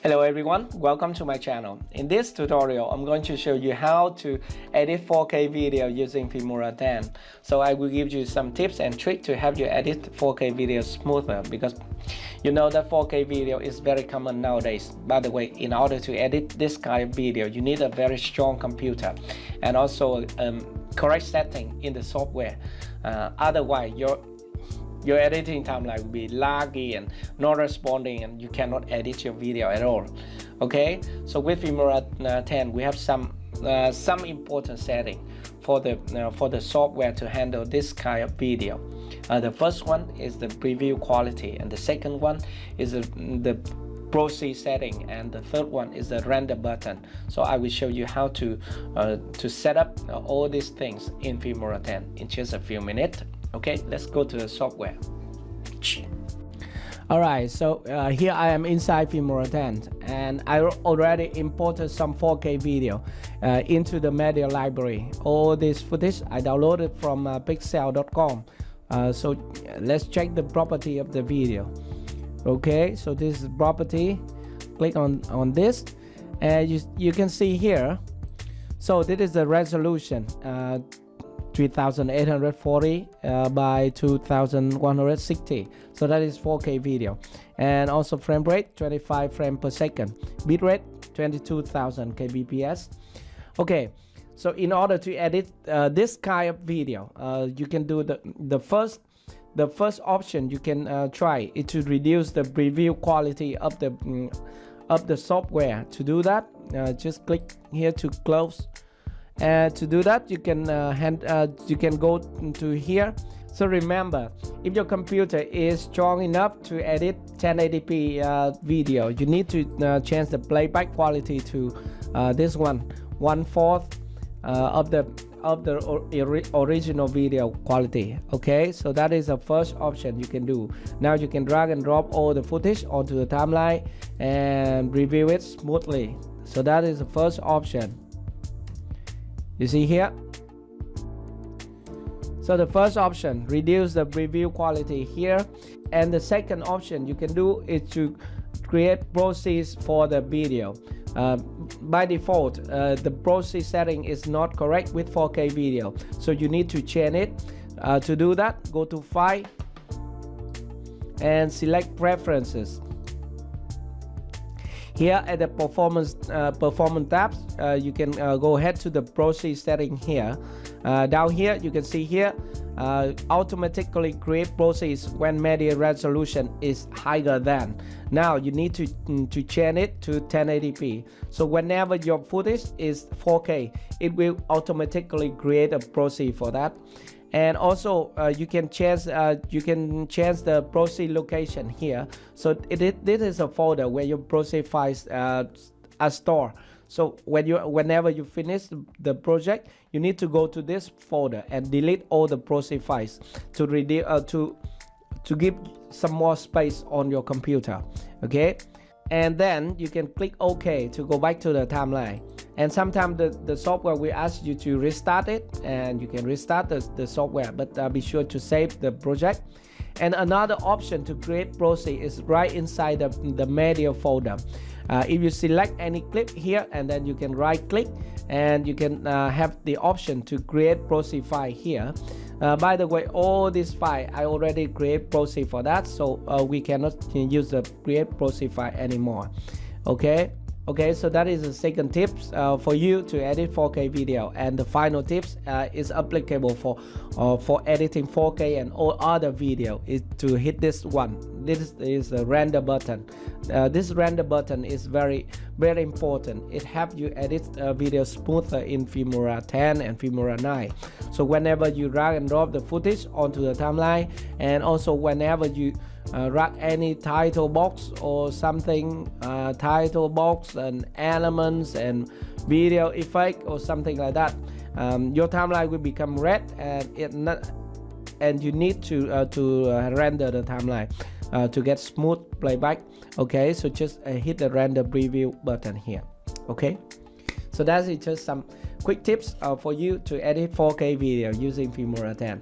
Hello everyone, welcome to my channel. In this tutorial, I'm going to show you how to edit 4K video using Filmora X. So I will give you some tips and tricks to help you edit 4K video smoother, because you know that 4K video is very common nowadays. By the way, in order to edit this kind of video, you need a very strong computer and also correct setting in the software. Otherwise, your editing timeline will be laggy and not responding, and you cannot edit your video at all. Okay, so with Filmora X, we have some important setting for the software to handle this kind of video. The first one is the preview quality, and the second one is the proceed setting, and the third one is the render button. So I will show you how to set up all these things in Filmora X in just a few minutes. Okay, let's go to the software. Alright, so here I am inside Filmora X, and I already imported some 4K video into the media library. All this footage I downloaded from pixel.com. So let's check the property of the video. Okay, so this is property. Click on this, and you can see here. So this is the resolution. 3840 by 2160, so that is 4K video. And also frame rate 25 frames per second, bit rate 22,000 kbps. Okay, so in order to edit this kind of video, you can do the first option you can try is to reduce the preview quality of the software. To do that, just click here to close. To do that, you can go to here. So remember, if your computer is strong enough to edit 1080p video, you need to change the playback quality to this 1/4 of the original video quality. Okay, so that is the first option you can do. Now you can drag and drop all the footage onto the timeline and review it smoothly. So that is the first option. You see here. So the first option, reduce the preview quality here. And the second option you can do is to create proceeds for the video. By default, the proceed setting is not correct with 4K video, so you need to change it. To do that, go to File and select Preferences. Here at the performance tabs, you can go ahead to the proceed setting here. Down here you can see here, automatically create proceeds when media resolution is higher than. Now you need to change it to 1080p. So whenever your footage is 4K, it will automatically create a proceed for that. And also you can change the proceed location here. So this is a folder where your proceed files are stored. So whenever you finish the project, you need to go to this folder and delete all the proceed files to give some more space on your computer. Okay, and then you can click OK to go back to the timeline. And sometimes the software will ask you to restart it, and you can restart the software, but be sure to save the project. And another option to create proceed is right inside the media folder. If you select any clip here, and then you can right click, and you can have the option to create proceed file here. By the way, all this file I already create proceed for that, so we cannot use the create proceed file anymore. Okay, so that is the second tips for you to edit 4K video, and the final tips is applicable for editing 4K and all other video is to hit this one. This is the render button. This render button is very important. It helps you edit video smoother in Filmora X and Filmora 9. So whenever you drag and drop the footage onto the timeline, and also whenever you drag any title box or something, title box and elements and video effect or something like that, your timeline will become red, and you need to render the timeline to get smooth playback. Okay, so just hit the render preview button here. Okay, so that's it, just some quick tips for you to edit 4K video using Filmora X.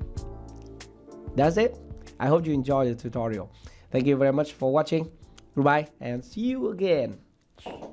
That's it. I hope you enjoyed the tutorial. Thank you very much for watching. Goodbye and see you again. much.